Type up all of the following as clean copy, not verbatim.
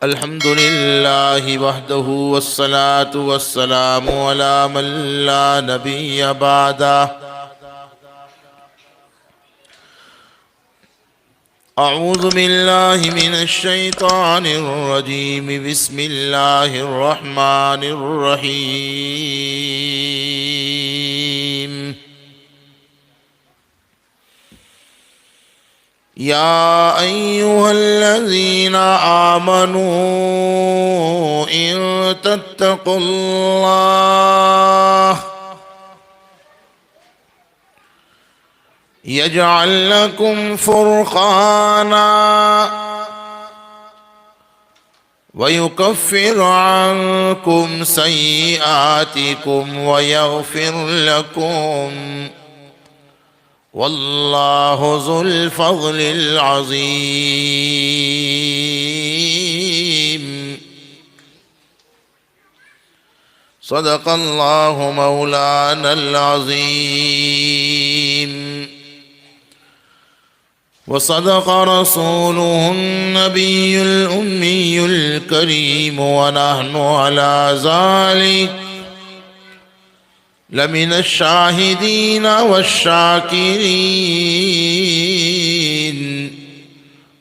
الحمد لله وحده والصلاة والسلام على من لا نبي بعده. أعوذ بالله من الشيطان الرجيم. بسم الله الرحمن الرحيم. يا أيها الذين آمنوا إن تتقوا الله يجعل لكم فرقانا ويكفر عنكم سيئاتكم ويغفر لكم والله ذو الفضل العظيم. صدق الله مولانا العظيم وصدق رسوله النبي الأمي الكريم ونحن على ذلك لمن الشاهدين والشاكرين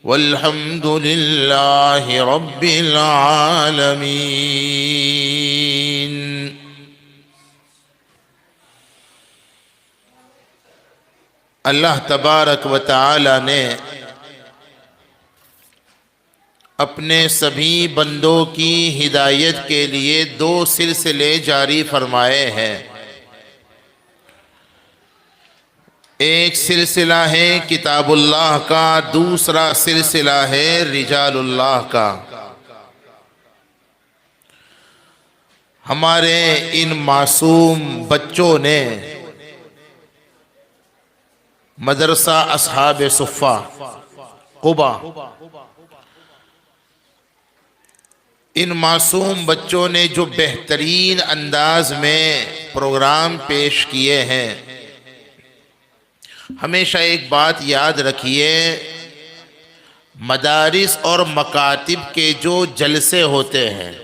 والحمد لله رب العالمين. اللہ تبارک و تعالی نے اپنے سبھی بندوں کی ہدایت کے لیے دو سلسلے جاری فرمائے ہیں. ایک سلسلہ ہے کتاب اللہ کا، دوسرا سلسلہ ہے رجال اللہ کا. ہمارے ان معصوم بچوں نے مدرسہ اصحاب صفہ قبا، ان معصوم بچوں نے جو بہترین انداز میں پروگرام پیش کیے ہیں، ہمیشہ ایک بات یاد رکھیے، مدارس اور مکاتب کے جو جلسے ہوتے ہیں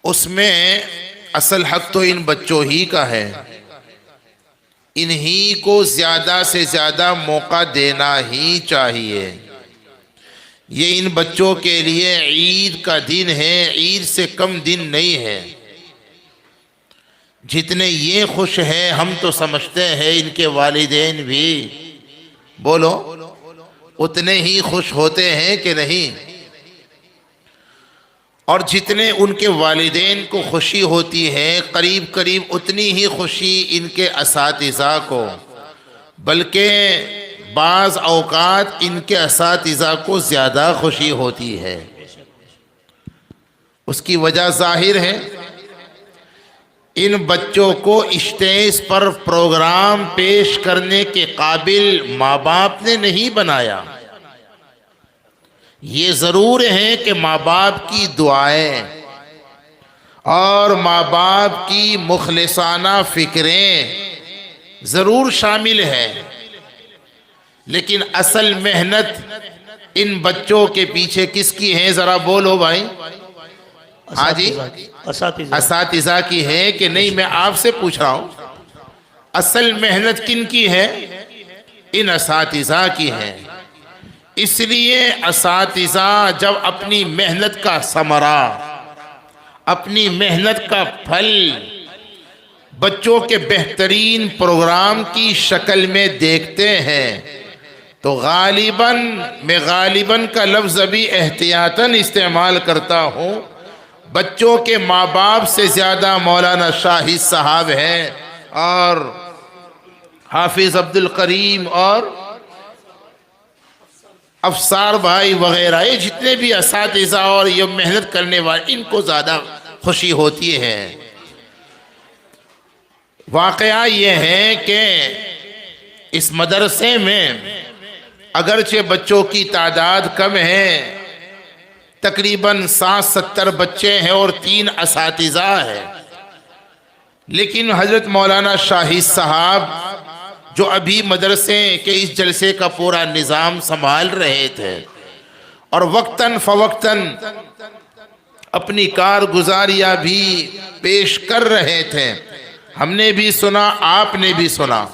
اس میں اصل حق تو ان بچوں ہی کا ہے. انہی کو زیادہ سے زیادہ موقع دینا ہی چاہیے. یہ ان بچوں کے لیے عید کا دن ہے، عید سے کم دن نہیں ہے. جتنے یہ خوش ہیں ہم تو سمجھتے ہیں ان کے والدین بھی بولو اتنے ہی خوش ہوتے ہیں کہ نہیں؟ اور جتنے ان کے والدین کو خوشی ہوتی ہے قریب قریب اتنی ہی خوشی ان کے اساتذہ کو، بلکہ بعض اوقات ان کے اساتذہ کو زیادہ خوشی ہوتی ہے. اس کی وجہ ظاہر ہے، ان بچوں کو اسٹیج پر پروگرام پیش کرنے کے قابل ماں باپ نے نہیں بنایا. یہ ضرور ہے کہ ماں باپ کی دعائیں اور ماں باپ کی مخلصانہ فکریں ضرور شامل ہیں، لیکن اصل محنت ان بچوں کے پیچھے کس کی ہے؟ ذرا بولو بھائی. ہاں جی، اساتذہ کی ہے کہ نہیں؟ میں آپ سے پوچھ رہا ہوں اصل محنت کن کی ہے؟ ان اساتذہ کی ہے. اس لیے اساتذہ جب اپنی محنت کا ثمرہ، اپنی محنت کا پھل بچوں کے بہترین پروگرام کی شکل میں دیکھتے ہیں تو میں غالباً کا لفظ بھی احتیاطاً استعمال کرتا ہوں، بچوں کے ماں باپ سے زیادہ مولانا شاہد صاحب ہیں اور حافظ عبد القریم اور افسار بھائی وغیرہ، یہ جتنے بھی اساتذہ اور یہ محنت کرنے والے، ان کو زیادہ خوشی ہوتی ہے. واقعہ یہ ہے کہ اس مدرسے میں اگرچہ بچوں کی تعداد کم ہے، تقریباً 60-70 بچے ہیں اور 3 اساتذہ ہیں، لیکن حضرت مولانا شاہد صاحب جو ابھی مدرسے کے اس جلسے کا پورا نظام سنبھال رہے تھے اور وقتاً فوقتاً اپنی کارگزاریاں بھی پیش کر رہے تھے. ہم نے بھی سنا، آپ نے بھی سنا.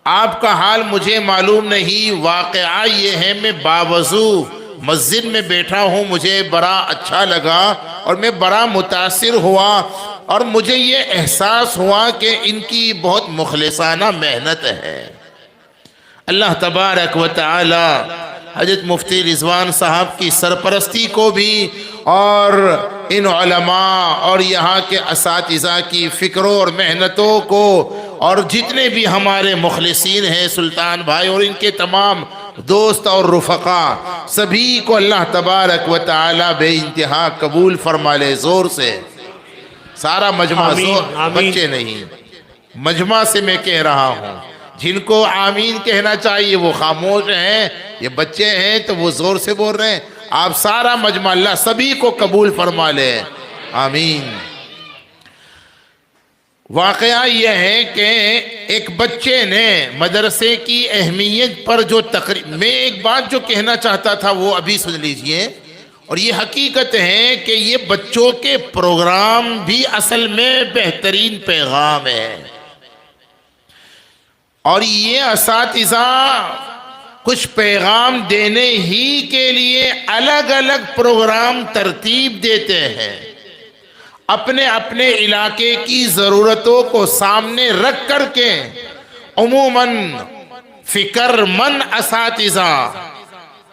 آپ کا حال مجھے معلوم نہیں. واقعہ یہ ہے میں باوضو مسجد میں بیٹھا ہوں، مجھے بڑا اچھا لگا اور میں بڑا متاثر ہوا اور مجھے یہ احساس ہوا کہ ان کی بہت مخلصانہ محنت ہے. اللہ تبارک و تعالی حضرت مفتی رضوان صاحب کی سرپرستی کو بھی اور ان علماء اور یہاں کے اساتذہ کی فکروں اور محنتوں کو اور جتنے بھی ہمارے مخلصین ہیں سلطان بھائی اور ان کے تمام دوست اور رفقا، سبھی کو اللہ تبارک و تعالی بے انتہا قبول فرما لے. زور سے سارا مجمع، زور، بچے نہیں، مجمع سے میں کہہ رہا ہوں. جن کو آمین کہنا چاہیے وہ خاموش ہیں، یہ بچے ہیں تو وہ زور سے بول رہے ہیں. آپ سارا مجمع اللہ سبھی کو قبول فرما لے، آمین. واقعہ یہ ہے کہ ایک بچے نے مدرسے کی اہمیت پر جو تقریر، میں ایک بات جو کہنا چاہتا تھا وہ ابھی سن لیجئے. اور یہ حقیقت ہے کہ یہ بچوں کے پروگرام بھی اصل میں بہترین پیغام ہے. اور یہ اساتذہ کچھ پیغام دینے ہی کے لیے الگ الگ پروگرام ترتیب دیتے ہیں. اپنے اپنے علاقے کی ضرورتوں کو سامنے رکھ کر کے عموماً فکر مند اساتذہ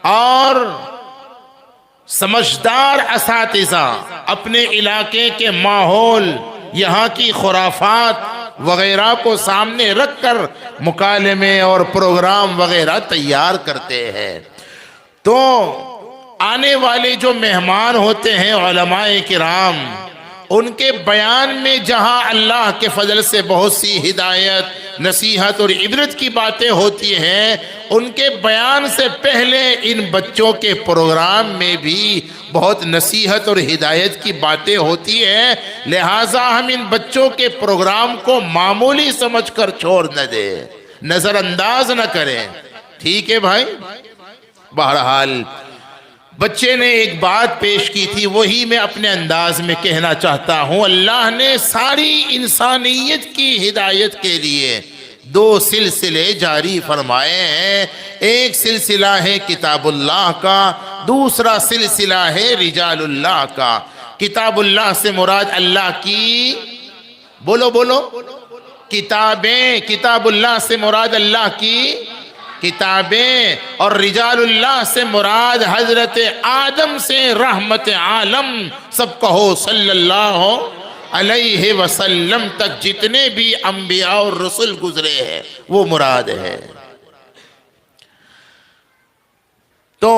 اور سمجھدار اساتذہ اپنے علاقے کے ماحول، یہاں کی خرافات وغیرہ کو سامنے رکھ کر مکالمے اور پروگرام وغیرہ تیار کرتے ہیں. تو آنے والے جو مہمان ہوتے ہیں علماء کرام، ان کے بیان میں جہاں اللہ کے فضل سے بہت سی ہدایت، نصیحت اور عبرت کی باتیں ہوتی ہیں، ان کے بیان سے پہلے ان بچوں کے پروگرام میں بھی بہت نصیحت اور ہدایت کی باتیں ہوتی ہیں. لہٰذا ہم ان بچوں کے پروگرام کو معمولی سمجھ کر چھوڑ نہ دیں، نظر انداز نہ کریں. ٹھیک ہے بھائی؟ بہرحال بچے نے ایک بات پیش کی تھی، وہی میں اپنے انداز میں کہنا چاہتا ہوں. اللہ نے ساری انسانیت کی ہدایت کے لیے 2 سلسلے جاری فرمائے ہیں. ایک سلسلہ ہے کتاب اللہ کا، دوسرا سلسلہ ہے رجال اللہ کا. کتاب اللہ سے مراد اللہ کی، بولو کتابیں. کتاب اللہ سے مراد اللہ کی کتابیں، اور رجال اللہ سے مراد حضرت آدم سے رحمت عالم، سب کہو صلی اللہ علیہ وسلم تک جتنے بھی انبیاء اور رسول گزرے ہیں وہ مراد ہے. تو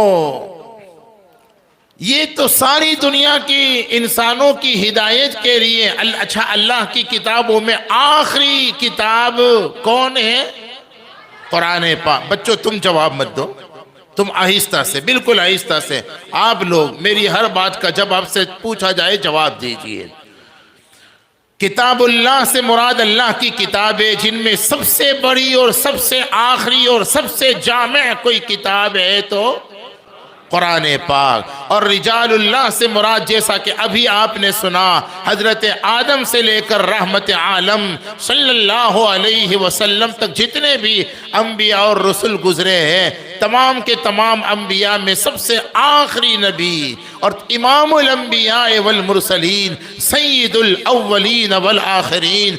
یہ تو ساری دنیا کی انسانوں کی ہدایت کے لیے. اچھا، اللہ کی کتابوں میں آخری کتاب کون ہے؟ قرآن پاک. بچوں تم جواب مت دو، تم آہستہ سے، بالکل آہستہ سے. آپ لوگ میری ہر بات کا جب آپ سے پوچھا جائے جواب دیجئے. کتاب اللہ سے مراد اللہ کی کتابیں، جن میں سب سے بڑی اور سب سے آخری اور سب سے جامع کوئی کتاب ہے تو قرآن پاک. اور رجال اللہ سے مراد جیسا کہ ابھی آپ نے سنا، حضرت آدم سے لے کر رحمت عالم صلی اللہ علیہ وسلم تک جتنے بھی انبیاء اور رسول گزرے ہیں، تمام کے تمام انبیاء میں سب سے آخری نبی اور امام الانبیاء والمرسلین، سید الاولین والآخرین،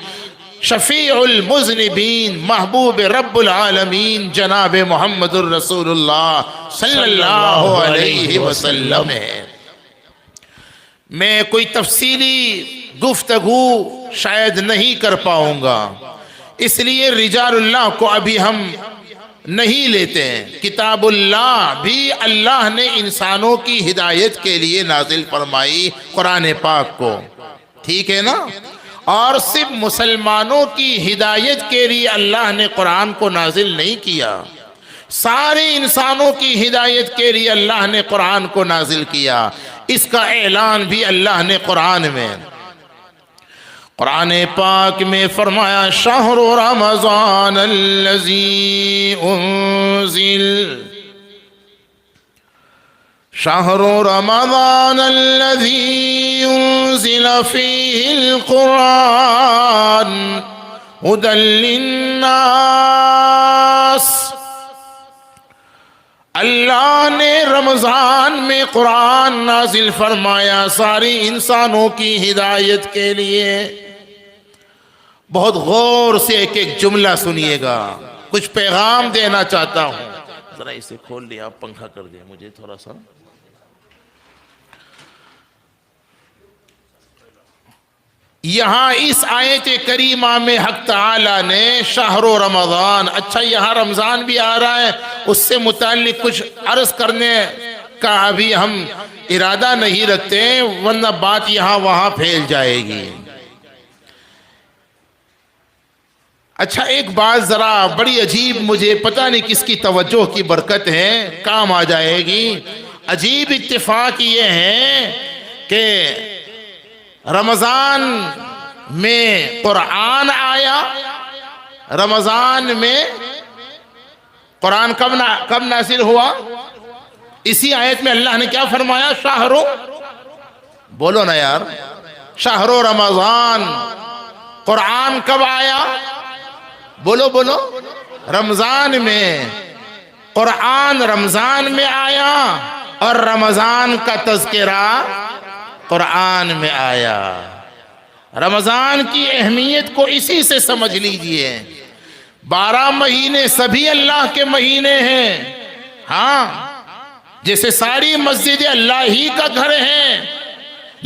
شفیع المذنبین، محبوب رب العالمین، جناب محمد الرسول اللہ صلی اللہ علیہ وسلم ہے. میں کوئی تفصیلی گفتگو شاید نہیں کر پاؤں گا، اس لیے رجال اللہ کو ابھی ہم نہیں لیتے ہیں. کتاب اللہ بھی اللہ نے انسانوں کی ہدایت کے لیے نازل فرمائی، قرآن پاک کو. ٹھیک ہے نا؟ اور صرف مسلمانوں کی ہدایت کے لیے اللہ نے قرآن کو نازل نہیں کیا، سارے انسانوں کی ہدایت کے لیے اللہ نے قرآن کو نازل کیا. اس کا اعلان بھی اللہ نے قرآن پاک میں فرمایا، شہر رمضان الذی انزل شهر رمضان الذي ينزل فيه القرآن هدى للناس. اللہ نے رمضان میں قرآن نازل فرمایا ساری انسانوں کی ہدایت کے لیے. بہت غور سے ایک ایک جملہ سنیے گا، کچھ پیغام دینا چاہتا ہوں. ذرا اسے کھول لیا، آپ پنکھا کر دیں مجھے تھوڑا سا. یہاں اس آیت کریمہ میں حق تعالی نے شہر رمضان، اچھا یہاں رمضان بھی آ رہا ہے، اس سے متعلق کچھ عرض کرنے کا ابھی ہم ارادہ نہیں رکھتے ورنہ بات یہاں وہاں پھیل جائے گی. اچھا ایک بات ذرا بڑی عجیب، مجھے پتہ نہیں کس کی توجہ کی برکت ہے، کام آ جائے گی. عجیب اتفاق یہ ہے کہ رمضان میں قرآن آیا. رمضان میں قرآن کب نازل ہوا؟ اسی آیت میں اللہ نے کیا فرمایا؟ شہر، بولو نا یار، شہر رمضان. قرآن کب آیا؟ بولو بولو. رمضان میں. قرآن رمضان میں آیا اور رمضان کا تذکرہ قرآن میں آیا. رمضان کی اہمیت کو اسی سے سمجھ لیجئے. 12 مہینے سبھی اللہ کے مہینے ہیں. ہاں جیسے ساری مسجدیں اللہ ہی کا گھر ہیں،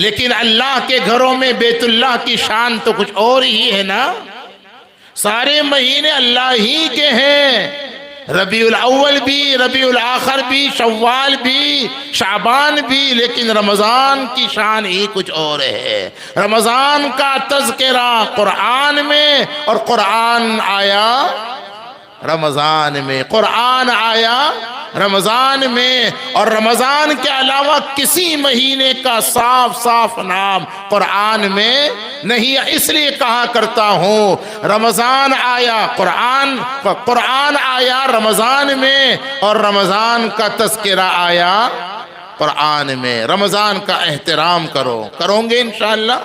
لیکن اللہ کے گھروں میں بیت اللہ کی شان تو کچھ اور ہی ہے نا. سارے مہینے اللہ ہی کے ہیں، ربیع الاول بھی، ربیع الاخر بھی، شوال بھی، شعبان بھی، لیکن رمضان کی شان ہی کچھ اور ہے. رمضان کا تذکرہ قرآن میں، اور قرآن آیا رمضان میں. قرآن آیا رمضان میں، اور رمضان کے علاوہ کسی مہینے کا صاف صاف نام قرآن میں نہیں. اس لیے کہا کرتا ہوں رمضان آیا، قرآن آیا رمضان میں، اور رمضان کا تذکرہ آیا قرآن میں. رمضان کا احترام کرو گے انشاءاللہ.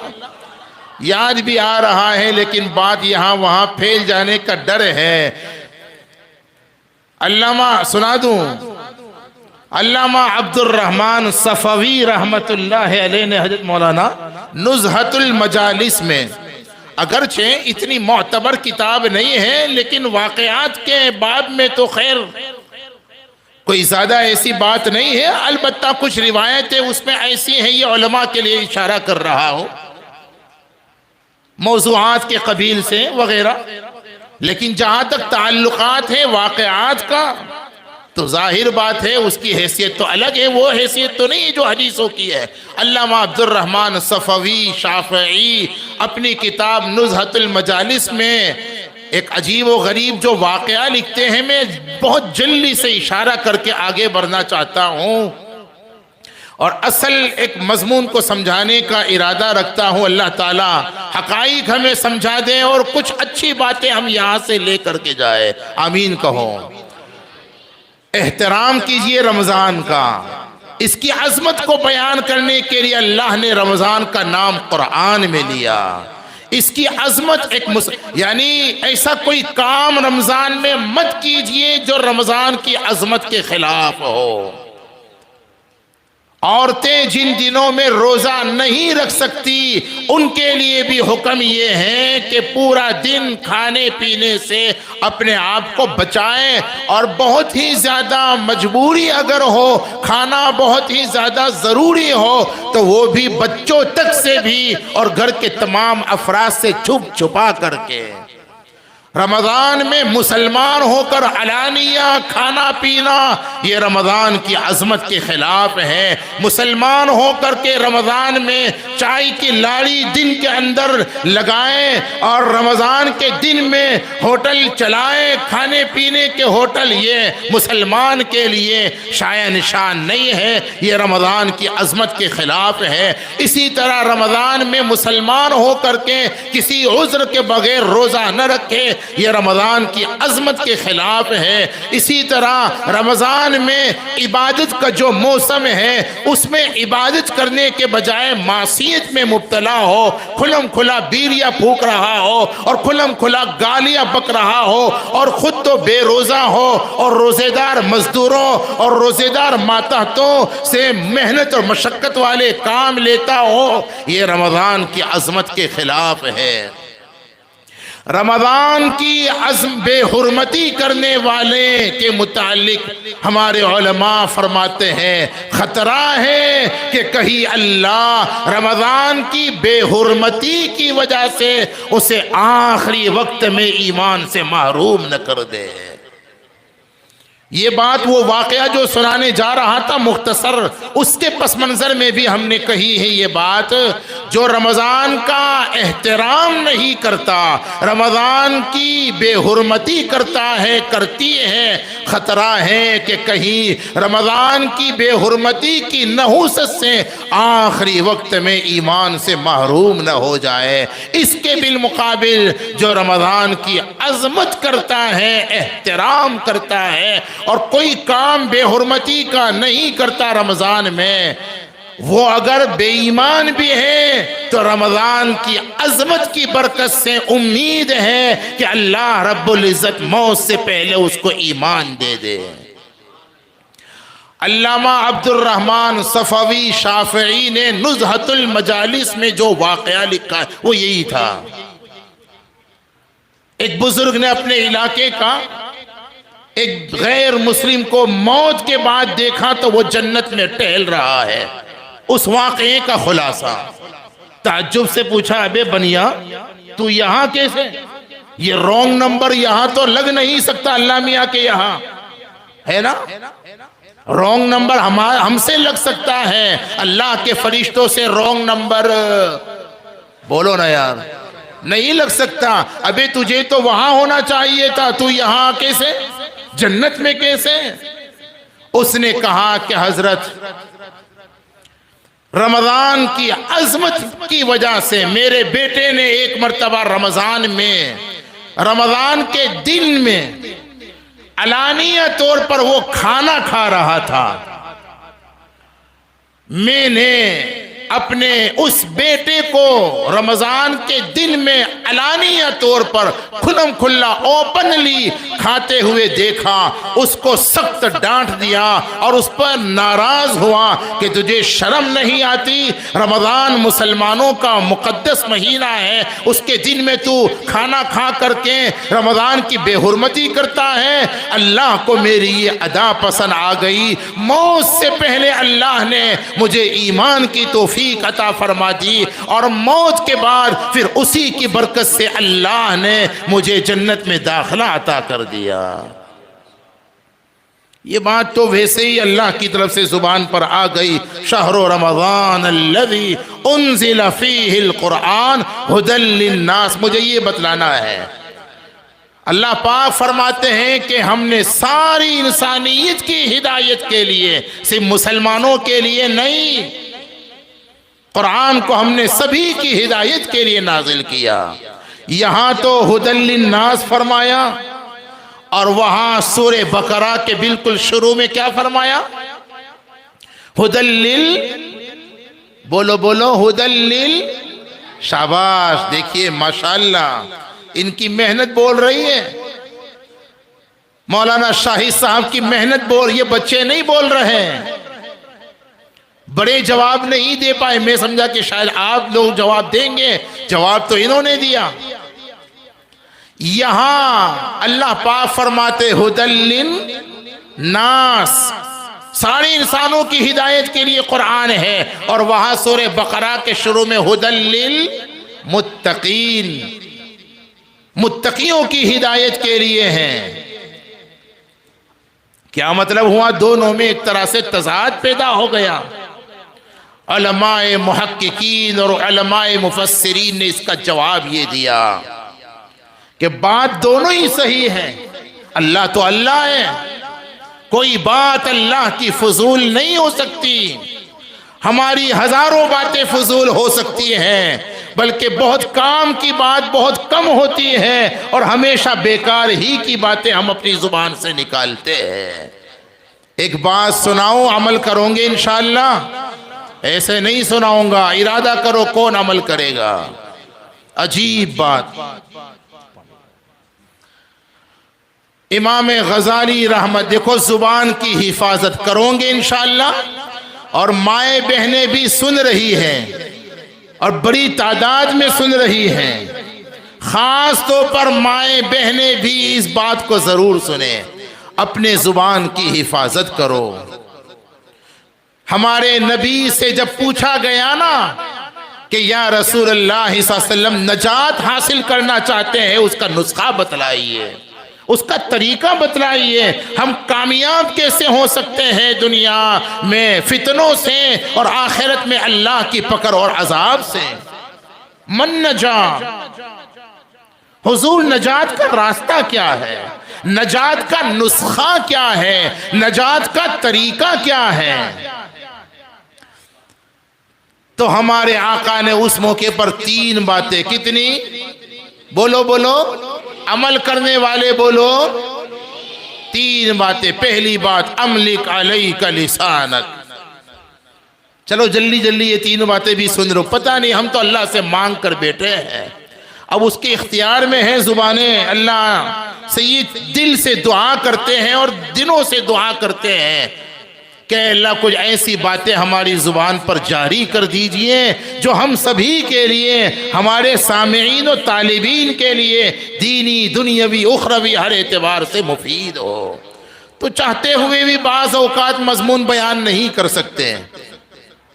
یاد بھی آ رہا ہے لیکن بات یہاں وہاں پھیل جانے کا ڈر ہے. علامہ سنا دوں، علامہ عبد الرحمن صفوی رحمت اللہ علیہ نے حضرت مولانا نزہۃ المجالس میں، اگرچہ اتنی معتبر کتاب نہیں ہے لیکن واقعات کے باب میں تو خیر کوئی زیادہ ایسی بات نہیں ہے، البتہ کچھ روایتیں اس میں ایسی ہیں، یہ علماء کے لیے اشارہ کر رہا ہوں، موضوعات کے قبیل سے وغیرہ. لیکن جہاں تک تعلقات ہے واقعات کا تو ظاہر بات ہے اس کی حیثیت تو الگ ہے، وہ حیثیت تو نہیں جو حدیثوں کی ہے. علامہ عبد الرحمن صفوی شافعی اپنی کتاب نزہۃ المجالس میں ایک عجیب و غریب جو واقعہ لکھتے ہیں، میں بہت جلدی سے اشارہ کر کے آگے بڑھنا چاہتا ہوں اور اصل ایک مضمون کو سمجھانے کا ارادہ رکھتا ہوں. اللہ تعالیٰ حقائق ہمیں سمجھا دیں اور کچھ اچھی باتیں ہم یہاں سے لے کر کے جائے. آمین کہو. احترام کیجئے رمضان کا. اس کی عظمت کو بیان کرنے کے لیے اللہ نے رمضان کا نام قرآن میں لیا. اس کی عظمت یعنی ایسا کوئی کام رمضان میں مت کیجئے جو رمضان کی عظمت کے خلاف ہو. عورتیں جن دنوں میں روزہ نہیں رکھ سکتی ان کے لیے بھی حکم یہ ہے کہ پورا دن کھانے پینے سے اپنے آپ کو بچائیں، اور بہت ہی زیادہ مجبوری اگر ہو، کھانا بہت ہی زیادہ ضروری ہو تو وہ بھی بچوں تک سے بھی اور گھر کے تمام افراد سے چھپ چھپا کر کے. رمضان میں مسلمان ہو کر علانیہ کھانا پینا یہ رمضان کی عظمت کے خلاف ہے. مسلمان ہو کر کے رمضان میں چائے کی لاڑی دن کے اندر لگائیں اور رمضان کے دن میں ہوٹل چلائیں، کھانے پینے کے ہوٹل، یہ مسلمان کے لیے شایع نشان نہیں ہے، یہ رمضان کی عظمت کے خلاف ہے. اسی طرح رمضان میں مسلمان ہو کر کے کسی عذر کے بغیر روزہ نہ رکھے، یہ رمضان کی عظمت کے خلاف ہے۔ اسی طرح رمضان میں عبادت کا جو موسم ہے اس میں عبادت کرنے کے بجائے معصیت میں مبتلا ہو، کھلم کھلا بیڑیاں پھونک رہا ہو اور کھلم کھلا گالیاں بک رہا ہو اور خود تو بے روزہ ہو اور روزے دار مزدوروں اور روزے دار ماتحتوں سے محنت اور مشقت والے کام لیتا ہو، یہ رمضان کی عظمت کے خلاف ہے۔ رمضان کی بے حرمتی کرنے والے کے متعلق ہمارے علماء فرماتے ہیں خطرہ ہے کہ کہیں اللہ رمضان کی بے حرمتی کی وجہ سے اسے آخری وقت میں ایمان سے محروم نہ کر دے۔ یہ بات وہ واقعہ جو سنانے جا رہا تھا مختصر، اس کے پس منظر میں بھی ہم نے کہی ہے یہ بات، جو رمضان کا احترام نہیں کرتا، رمضان کی بے حرمتی کرتا ہے، کرتی ہے، خطرہ ہے کہ کہیں رمضان کی بے حرمتی کی نحوست سے آخری وقت میں ایمان سے محروم نہ ہو جائے۔ اس کے بالمقابل جو رمضان کی عظمت کرتا ہے، احترام کرتا ہے اور کوئی کام بے حرمتی کا نہیں کرتا رمضان میں، وہ اگر بے ایمان بھی ہے تو رمضان کی عظمت کی برکت سے امید ہے کہ اللہ رب العزت موت سے پہلے اس کو ایمان دے دے۔ علامہ عبد الرحمن صفوی شافعی نے نزہۃ المجالس میں جو واقعہ لکھا ہے وہ یہی تھا۔ ایک بزرگ نے اپنے علاقے کا ایک غیر مسلم کو موت کے بعد دیکھا تو وہ جنت میں ٹہل رہا ہے۔ اس واقعے کا خلاصہ، تعجب سے پوچھا ابے بنیا تو یہاں کیسے؟ یہ رونگ نمبر یہاں تو لگ نہیں سکتا، اللہ میاں کے یہاں ہے نا؟ رونگ نمبر ہم سے لگ سکتا ہے، اللہ کے فرشتوں سے رونگ نمبر بولو نا یار نہیں لگ سکتا۔ ابے تجھے تو وہاں ہونا چاہیے تھا، تو یہاں کیسے؟ جنت میں کیسے؟ اس نے کہا کہ حضرت رمضان کی عظمت کی وجہ سے میرے بیٹے نے ایک مرتبہ رمضان کے دن میں علانیہ طور پر وہ کھانا کھا رہا تھا، میں نے اپنے اس بیٹے کو رمضان کے دن میں علانیہ طور پر کھلم کھلا اوپنلی کھاتے ہوئے دیکھا، اس کو سخت ڈانٹ دیا اور اس پر ناراض ہوا کہ تجھے شرم نہیں آتی؟ رمضان مسلمانوں کا مقدس مہینہ ہے، اس کے دن میں تو کھانا کھا کر کے رمضان کی بے حرمتی کرتا ہے۔ اللہ کو میری یہ ادا پسند آ گئی، موت سے پہلے اللہ نے مجھے ایمان کی توفیق عطا فرما دی اور موت کے بعد پھر اسی کی برکت سے اللہ نے مجھے جنت میں داخلہ عطا کر دیا۔ یہ بات تو ویسے ہی اللہ کی طرف سے زبان پر آ گئی، شہر رمضان الذی انزل فیہ القرآن ھدی للناس، مجھے یہ بتلانا ہے۔ اللہ پاک فرماتے ہیں کہ ہم نے ساری انسانیت کی ہدایت کے لیے، صرف مسلمانوں کے لیے نہیں، قرآن کو ہم نے سبھی کی ہدایت کے لیے نازل کیا۔ یہاں تو ھدی للناس فرمایا اور وہاں سورہ بقرہ کے بالکل شروع میں کیا فرمایا؟ ھدی شاباش، دیکھیے ماشاءاللہ ان کی محنت بول رہی ہے، مولانا شاہد صاحب کی محنت یہ بچے نہیں بول رہے ہیں۔ بڑے جواب نہیں دے پائے، میں سمجھا کہ شاید آپ لوگ جواب دیں گے، جواب تو انہوں نے دیا۔ یہاں اللہ پاک فرماتے ھدی للناس، سارے انسانوں کی ہدایت کے لیے قرآن ہے، اور وہاں سورہ بقرہ کے شروع میں ھدی للمتقین، متقیوں کی ہدایت کے لیے ہیں۔ کیا مطلب ہوا؟ دونوں میں ایک طرح سے تضاد پیدا ہو گیا۔ علماء محققین اور علماء مفسرین نے اس کا جواب یہ دیا کہ بات دونوں ہی صحیح ہے، اللہ تو اللہ ہے، کوئی بات اللہ کی فضول نہیں ہو سکتی، ہماری ہزاروں باتیں فضول ہو سکتی ہیں، بلکہ بہت کام کی بات بہت کم ہوتی ہے اور ہمیشہ بیکار ہی کی باتیں ہم اپنی زبان سے نکالتے ہیں۔ ایک بات سناؤں، عمل کرو گے انشاءاللہ؟ ایسے نہیں سناؤں گا، ارادہ کرو کون عمل کرے گا۔ عجیب بات، امام غزالی رحمت، دیکھو زبان کی حفاظت کرو گے انشاءاللہ، اور مائیں بہنیں بھی سن رہی ہیں اور بڑی تعداد میں سن رہی ہیں، خاص طور پر مائیں بہنیں بھی اس بات کو ضرور سنیں، اپنے زبان کی حفاظت کرو۔ ہمارے نبی سے جب پوچھا گیا نا کہ یا رسول اللہ صلی اللہ علیہ وسلم نجات حاصل کرنا چاہتے ہیں، اس کا نسخہ بتلائیے، اس کا طریقہ بتلائیے، ہم کامیاب کیسے ہو سکتے ہیں دنیا میں فتنوں سے اور آخرت میں اللہ کی پکڑ اور عذاب سے۔ من نجا، حضور نجات کا راستہ کیا ہے، نجات کا نسخہ کیا ہے، نجات کا طریقہ کیا ہے؟ تو ہمارے آقا نے اس موقع پر 3 باتیں، کتنی؟ بولو بولو، عمل کرنے والے بولو، 3 باتیں۔ پہلی بات، املک علیک لسانک۔ چلو جلدی جلدی یہ 3 باتیں بھی سن رہو، پتہ نہیں ہم تو اللہ سے مانگ کر بیٹھے ہیں، اب اس کے اختیار میں ہیں زبانیں، اللہ سے یہ دل سے دعا کرتے ہیں اور دنوں سے دعا کرتے ہیں کہ اللہ کچھ ایسی باتیں ہماری زبان پر جاری کر دیجئے جو ہم سبھی کے لیے، ہمارے سامعین و طالبین کے لیے دینی دنیاوی اخروی ہر اعتبار سے مفید ہو۔ تو چاہتے ہوئے بھی بعض اوقات مضمون بیان نہیں کر سکتے،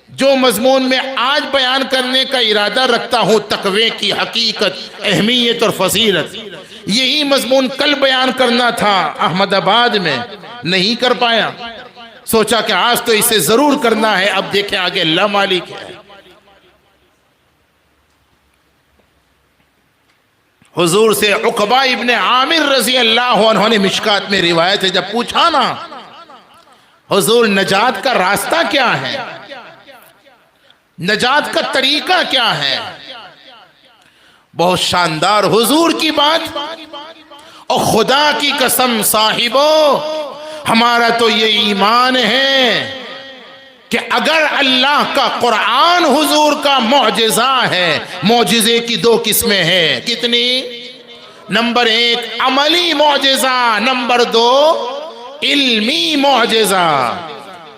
جو مضمون میں آج بیان کرنے کا ارادہ رکھتا ہوں، تقوی کی حقیقت، اہمیت اور فضیلت، یہی مضمون کل بیان کرنا تھا احمد آباد میں، نہیں کر پایا، سوچا کہ آج تو اسے ضرور کرنا ہے، اب دیکھیں آگے اللہ مالک ہے۔ حضور سے عقبہ ابن عامر رضی اللہ عنہ نے، مشکات میں روایت ہے، جب پوچھا نا حضور نجات کا راستہ کیا ہے، نجات کا طریقہ کیا ہے، بہت شاندار حضور کی بات، اور خدا کی قسم صاحبو ہمارا تو یہ ایمان ہے کہ اگر اللہ کا قرآن حضور کا معجزہ ہے، معجزے کی 2 قسمیں ہیں، کتنی؟ نمبر 1 عملی معجزہ، نمبر 2 علمی معجزہ۔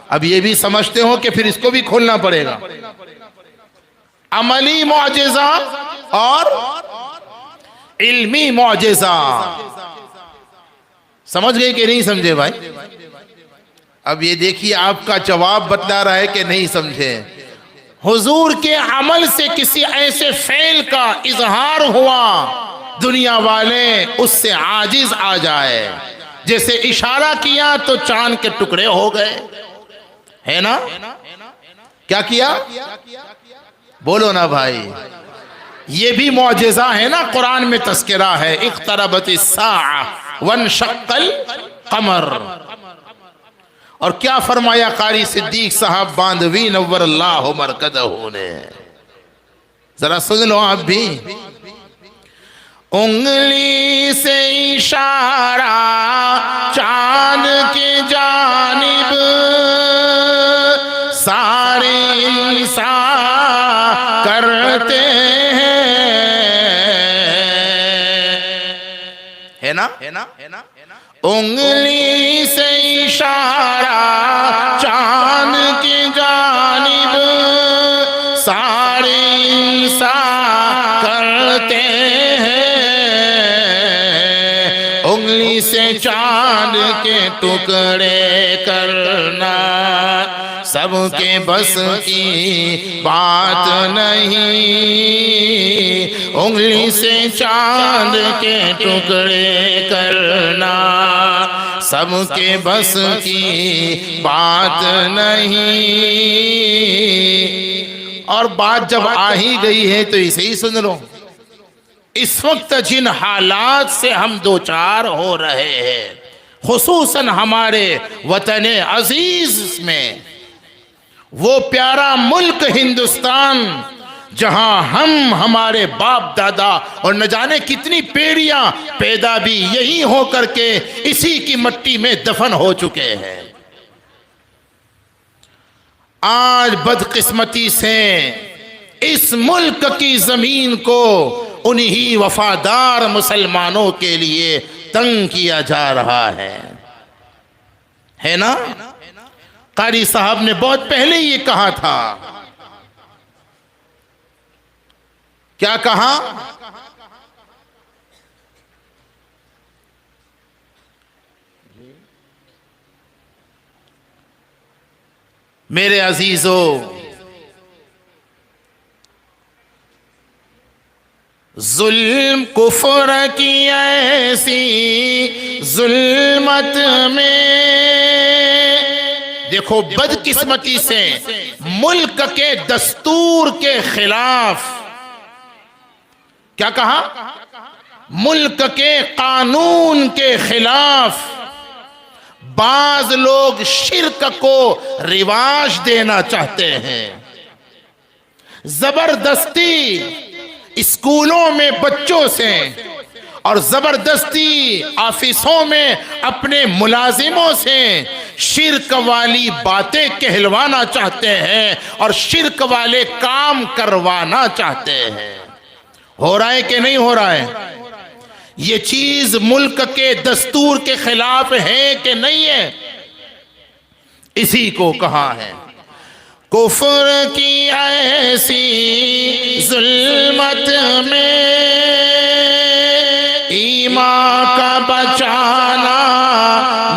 اب یہ بھی سمجھتے ہو کہ پھر اس کو بھی کھولنا پڑے گا، عملی معجزہ اور علمی معجزہ، سمجھ گئے کہ نہیں سمجھے بھائی؟ اب یہ دیکھیے آپ کا جواب بتلا رہا ہے کہ نہیں سمجھے۔ حضور کے عمل سے کسی ایسے فعل کا اظہار ہوا دنیا والے اس سے عاجز آ جائے، جیسے اشارہ کیا تو چاند کے ٹکڑے ہو گئے، ہے نا؟ کیا کیا؟ بولو نا بھائی، یہ بھی معجزہ ہے نا، قرآن میں تذکرہ ہے، اقتربت الساعہ وانشق القمر۔ اور کیا فرمایا قاری صدیق صاحب باندھوی نور اللہ مرکزہ نے، ذرا سن لو آپ بھی۔ انگلی سے اشارہ چاند کی جانب، سارے انسان کرتے ہیں، ہے نا؟ انگلی سے اشارہ چاند کی جانب، سارے انسان کرتے ہیں، انگلی سے چاند کے ٹکڑے کرنا سب کے بس کی بات نہیں، انگلی سے چاند کے ٹکڑے کرنا سب کے بس کی بات نہیں۔ اور بات جب آ ہی گئی ہے تو اسے ہی سن لو۔ اس وقت جن حالات سے ہم دوچار ہو رہے ہیں، خصوصاً ہمارے وطن عزیز میں، وہ پیارا ملک ہندوستان جہاں ہم ہمارے باپ دادا اور نہ جانے کتنی پیڑیاں پیدا بھی یہی ہو کر کے اسی کی مٹی میں دفن ہو چکے ہیں۔ آج بدقسمتی سے اس ملک کی زمین کو انہی وفادار مسلمانوں کے لیے تنگ کیا جا رہا ہے نا؟ قاری صاحب نے بہت پہلے یہ کہا تھا، کیا کہا؟ میرے عزیزو، ظلم کفر کی ایسی ظلمت میں، دیکھو بدقسمتی سے ملک کے دستور کے خلاف، کیا کہا؟ ملک کے قانون کے خلاف بعض لوگ شرک کو رواج دینا چاہتے ہیں، زبردستی اسکولوں میں بچوں سے اور زبردستی آفسوں میں اپنے ملازموں سے شرک والی باتیں کہلوانا چاہتے ہیں اور شرک والے کام کروانا چاہتے ہیں۔ ہو رہا ہے کہ نہیں ہو رہا ہے؟ یہ چیز ملک کے دستور کے خلاف ہے کہ نہیں ہے؟ اسی کو کہا ہے کفر کی ایسی ظلمت میں ایمان کا بچانا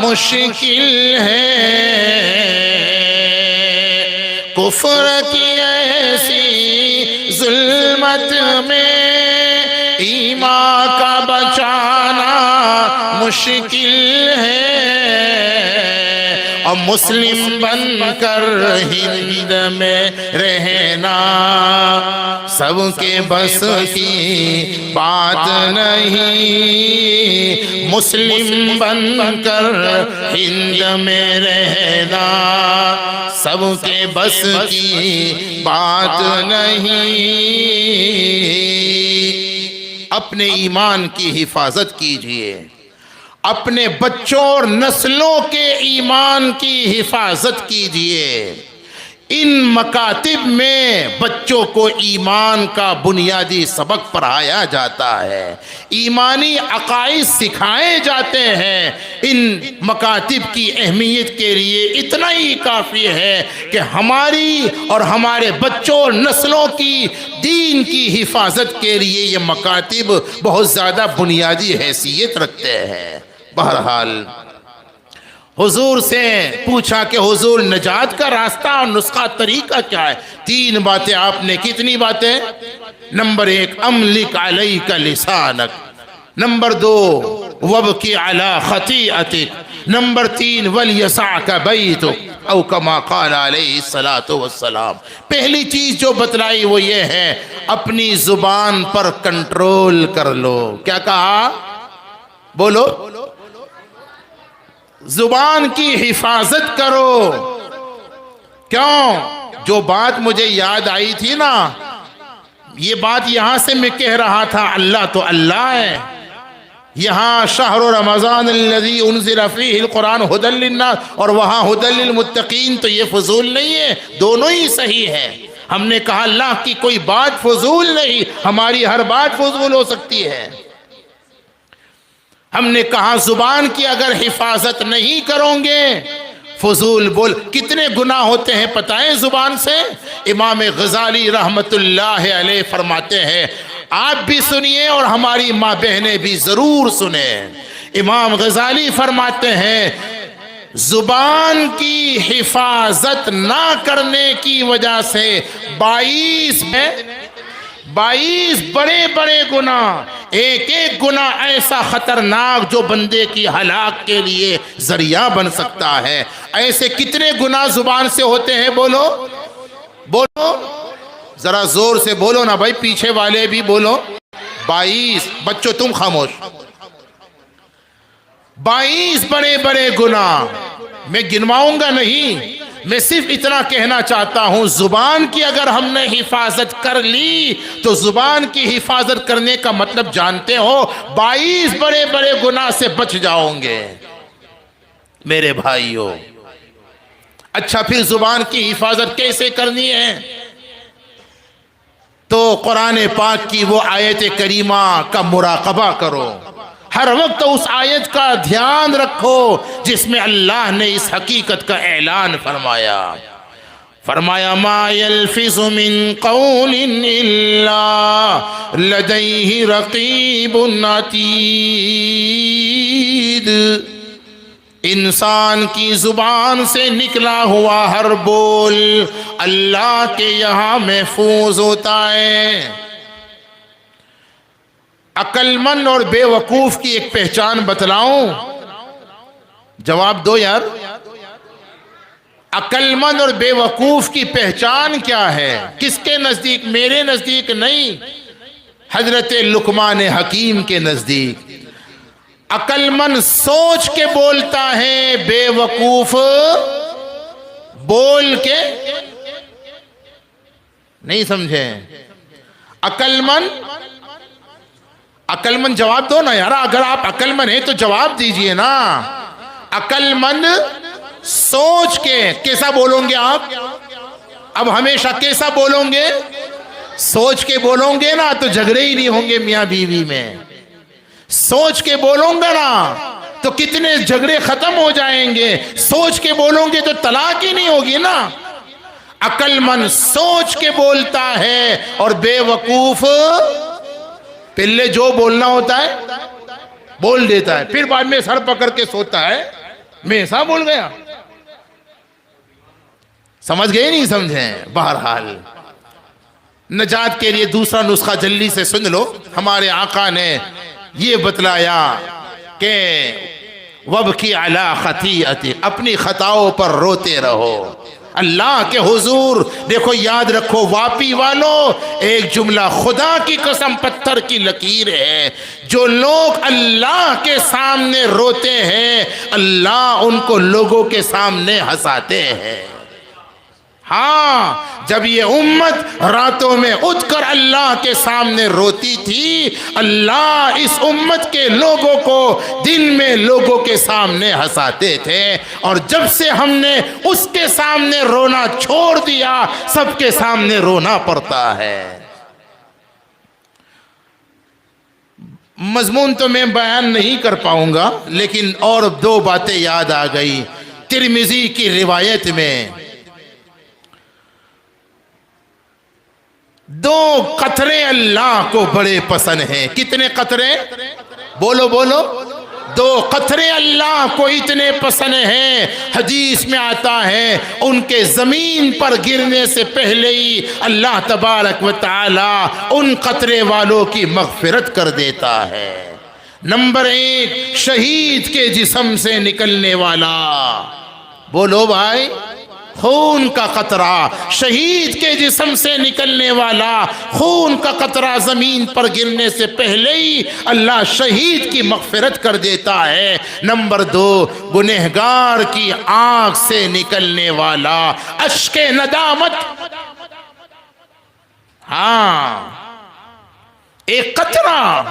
مشکل ہے، کفر کی ایسی ظلمت میں ایمان کا بچانا مشکل ہے، اور مسلم بن کر ہند میں رہنا سب کے بس کی بات نہیں، مسلم بن کر ہند میں رہنا سب کے بس کی بات نہیں۔ اپنے ایمان کی حفاظت کیجئے، اپنے بچوں اور نسلوں کے ایمان کی حفاظت کیجئے۔ ان مکاتب میں بچوں کو ایمان کا بنیادی سبق پڑھایا جاتا ہے، ایمانی عقائد سکھائے جاتے ہیں۔ ان مکاتب کی اہمیت کے لیے اتنا ہی کافی ہے کہ ہماری اور ہمارے بچوں اور نسلوں کی دین کی حفاظت کے لیے یہ مکاتب بہت زیادہ بنیادی حیثیت رکھتے ہیں۔ بہرحال حضور سے پوچھا کہ حضور نجات کا راستہ اور نسخہ طریقہ کیا ہے؟ 3 باتیں آپ نے، کتنی باتیں؟ نمبر 1 املک علیک لسانک، نمبر 2 وابکی علی خطیئتک، نمبر 3 ولیسعک بیتک او کما قال علیہ الصلاۃ والسلام۔ پہلی چیز جو بتلائی وہ یہ ہے اپنی زبان پر کنٹرول کر لو۔ کیا کہا؟ بولو، زبان کی حفاظت کرو۔ کیوں؟ جو بات مجھے یاد آئی تھی نا، یہ بات یہاں سے میں کہہ رہا تھا، اللہ تو اللہ ہے، یہاں شہر رمضان الذی انزل فیہ القرآن ھدی للناس اور وہاں ھدی للمتقین، تو یہ فضول نہیں ہے، دونوں ہی صحیح ہے۔ ہم نے کہا اللہ کی کوئی بات فضول نہیں، ہماری ہر بات فضول ہو سکتی ہے۔ ہم نے کہا زبان کی اگر حفاظت نہیں کرو گے، فضول بول، کتنے گناہ ہوتے ہیں پتہ ہے زبان سے؟ امام غزالی رحمت اللہ علیہ فرماتے ہیں، آپ بھی سنیے اور ہماری ماں بہنیں بھی ضرور سنیں۔ امام غزالی فرماتے ہیں زبان کی حفاظت نہ کرنے کی وجہ سے 22 بڑے بڑے گناہ، ایک ایک گناہ ایسا خطرناک جو بندے کی ہلاک کے لیے ذریعہ بن سکتا ہے۔ ایسے کتنے گناہ زبان سے ہوتے ہیں؟ بولو بولو، ذرا زور سے بولو نا بھائی، پیچھے والے بھی بولو۔ 22، بچوں تم خاموش۔ 22 بڑے بڑے گناہ، میں گنواؤں گا نہیں، میں صرف اتنا کہنا چاہتا ہوں، زبان کی اگر ہم نے حفاظت کر لی تو زبان کی حفاظت کرنے کا مطلب جانتے ہو 22 بڑے بڑے گناہ سے بچ جاؤں گے میرے بھائیوں۔ اچھا، پھر زبان کی حفاظت کیسے کرنی ہے؟ تو قرآن پاک کی وہ آیت کریمہ کا مراقبہ کرو، ہر وقت اس آیت کا دھیان رکھو جس میں اللہ نے اس حقیقت کا اعلان فرمایا ما یلفظ من قول الا لدیہ رقیب عتید۔ انسان کی زبان سے نکلا ہوا ہر بول اللہ کے یہاں محفوظ ہوتا ہے۔ عقل مند اور بے وقوف کی ایک پہچان بتلاؤں؟ جواب دو یار۔ عقل مند اور بے وقوف کی پہچان کیا ہے؟ کس کے نزدیک؟ میرے نزدیک نہیں، حضرت لقمان حکیم کے نزدیک۔ عقل مند سوچ کے بولتا ہے، بے وقوف بول کے نہیں سمجھے۔ عقل مند جواب دو نا یار، اگر آپ عقل مند ہیں تو جواب دیجئے نا۔ عقل مند سوچ کے کیسا بولوں گے آپ؟ اب ہمیشہ کیسا بولوں گے؟ سوچ کے بولوں گے نا تو جھگڑے ہی نہیں ہوں گے میاں بیوی میں۔ سوچ کے بولوں گا نا تو کتنے جھگڑے ختم ہو جائیں گے۔ سوچ کے بولوں گے تو طلاق ہی نہیں ہوگی نا۔ عقل مند سوچ کے بولتا ہے اور بے وقوف پہلے جو بولنا ہوتا ہے بول دیتا ہے، پھر بعد میں سر پکڑ کے سوتا ہے میں ایسا بول گیا۔ سمجھ گئے نہیں سمجھیں؟ بہرحال نجات کے لیے دوسرا نسخہ جلدی سے سن لو۔ ہمارے آقا نے یہ بتلایا کہ وَبْكِ عَلَىٰ خَطِيئَتِكَ، اپنی خطاؤں پر روتے رہو اللہ کے حضور۔ دیکھو یاد رکھو واپی والو، ایک جملہ خدا کی قسم پتھر کی لکیر ہے، جو لوگ اللہ کے سامنے روتے ہیں اللہ ان کو لوگوں کے سامنے ہنساتے ہیں۔ ہاں، جب یہ امت راتوں میں اٹھ کر اللہ کے سامنے روتی تھی، اللہ اس امت کے لوگوں کو دن میں لوگوں کے سامنے ہنساتے تھے، اور جب سے ہم نے اس کے سامنے رونا چھوڑ دیا سب کے سامنے رونا پڑتا ہے۔ مضمون تو میں بیان نہیں کر پاؤں گا، لیکن اور دو باتیں یاد آ گئی۔ ترمذی کی روایت میں دو قطرے اللہ کو بڑے پسند ہیں۔ کتنے قطرے؟ بولو بولو۔ دو قطرے اللہ کو اتنے پسند ہیں، حدیث میں آتا ہے ان کے زمین پر گرنے سے پہلے ہی اللہ تبارک و تعالی ان قطرے والوں کی مغفرت کر دیتا ہے۔ نمبر 1، شہید کے جسم سے نکلنے والا، بولو بھائی، خون کا قطرہ، شہید کے جسم سے نکلنے والا خون کا قطرہ زمین پر گرنے سے پہلے ہی اللہ شہید کی مغفرت کر دیتا ہے۔ نمبر 2، گنہگار کی آنکھ سے نکلنے والا اشک ندامت، ہاں، ایک قطرہ،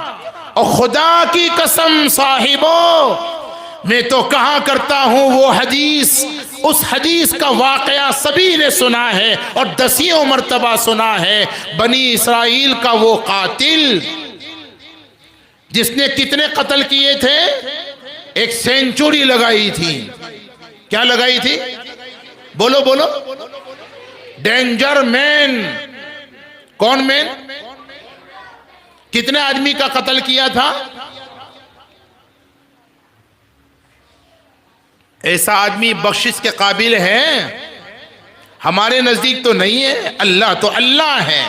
اور خدا کی قسم صاحبو، میں تو کہا کرتا ہوں وہ حدیث، اس حدیث کا واقعہ سبھی نے سنا ہے اور دسیوں مرتبہ سنا ہے۔ بنی اسرائیل کا وہ قاتل جس نے کتنے قتل کیے تھے؟ ایک سینچری لگائی تھی۔ کیا لگائی تھی؟ بولو بولو۔ ڈینجر مین۔ کون مین؟ کتنے آدمی کا قتل کیا تھا؟ ایسا آدمی بخشش کے قابل ہے؟ ہمارے نزدیک تو نہیں ہے، اللہ تو اللہ ہے۔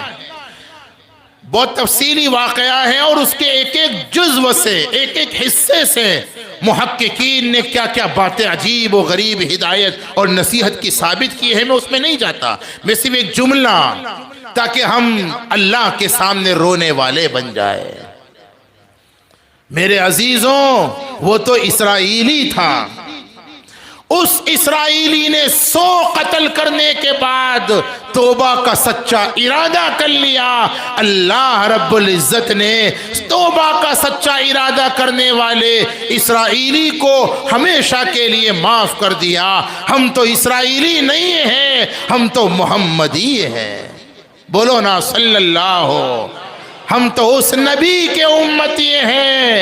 بہت تفصیلی واقعہ ہے اور اس کے ایک ایک جزو سے، ایک ایک حصے سے محققین نے کیا کیا باتیں عجیب و غریب ہدایت اور نصیحت کی ثابت کی ہے، میں اس میں نہیں جاتا، میں صرف ایک جملہ تاکہ ہم اللہ کے سامنے رونے والے بن جائے۔ میرے عزیزوں، وہ تو اسرائیلی تھا، اس اسرائیلی نے 100 قتل کرنے کے بعد توبہ کا سچا ارادہ کر لیا، اللہ رب العزت نے توبہ کا سچا ارادہ کرنے والے اسرائیلی کو ہمیشہ کے لیے معاف کر دیا۔ ہم تو اسرائیلی نہیں ہیں، ہم تو محمدی ہیں، بولو نا صلی اللہ۔ ہم تو اس نبی کے امتی ہیں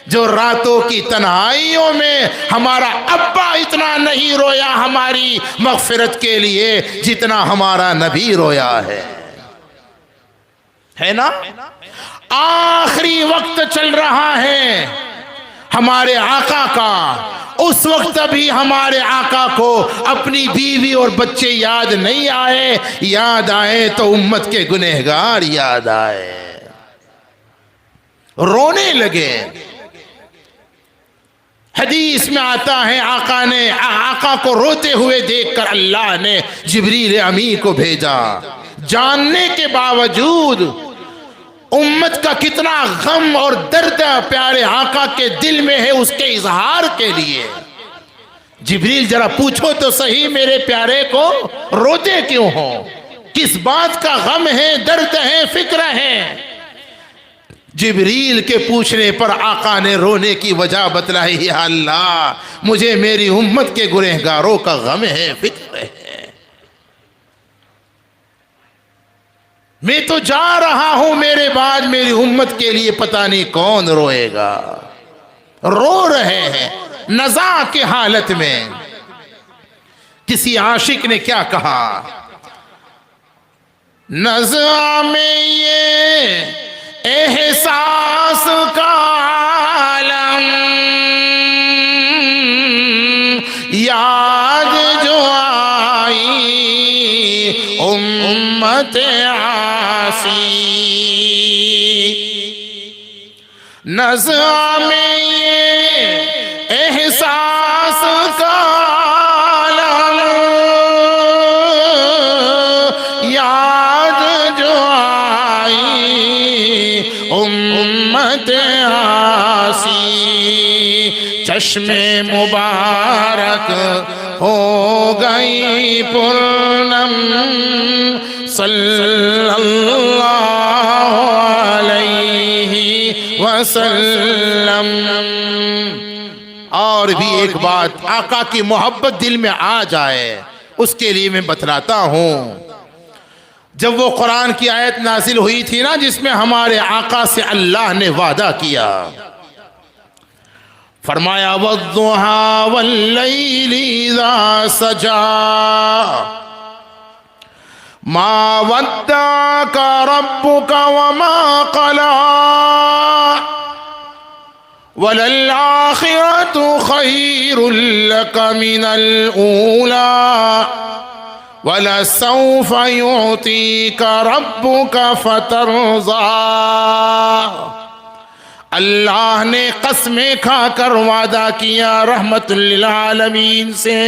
جو راتوں کی تنہائیوں میں ہمارا ابا اتنا نہیں رویا ہماری مغفرت کے لیے جتنا ہمارا نبی رویا ہے نا؟ آخری وقت چل رہا ہے ہمارے آقا کا، اس وقت بھی ہمارے آقا کو اپنی بیوی اور بچے یاد نہیں آئے، یاد آئے تو امت کے گنہگار یاد آئے، رونے لگے۔ حدیث میں آتا ہے آقا کو روتے ہوئے دیکھ کر اللہ نے جبریل امی کو بھیجا، جاننے کے باوجود امت کا کتنا غم اور درد پیارے آقا کے دل میں ہے، اس کے اظہار کے لیے جبریل ذرا پوچھو تو صحیح میرے پیارے کو روتے کیوں ہو، کس بات کا غم ہے، درد ہے، فکر ہے؟ جبریل کے پوچھنے پر آقا نے رونے کی وجہ بتلائی، یا اللہ مجھے میری امت کے گنہگاروں کا غم ہے، فکر ہے، میں تو جا رہا ہوں، میرے بعد میری امت کے لیے پتہ نہیں کون روئے گا۔ رو رہے ہیں نزاع کی حالت میں۔ کسی عاشق نے کیا کہا، نزاع میں یہ احساس کا عالم یاد جو آئی امت عاصی، نزاع میں یہ احساس کا عالم یاد جو آئی امت عاصی، چشم مبارک ہو گئی پرنم صلی اللہ علیہ وسلم۔ اور بھی ایک بات آقا کی محبت دل میں آ جائے اس کے لیے میں بتلاتا ہوں۔ جب وہ قرآن کی آیت نازل ہوئی تھی نا جس میں ہمارے آقا سے اللہ نے وعدہ کیا، فرمایا وَالضُّحَىٰ وَاللَّيْلِ إِذَا سَجَىٰ مَا وَدَّعَكَ رَبُّكَ وَمَا قَلَىٰ وَلَلْآخِرَةُ خَيْرٌ لَكَ مِنَ الْأُولَىٰ وَلَسَوْفَ يُعْطِيكَ رَبُّكَ فَتَرْضَىٰ۔ اللہ نے قسمیں کھا کر وعدہ کیا رحمت للعالمین سے،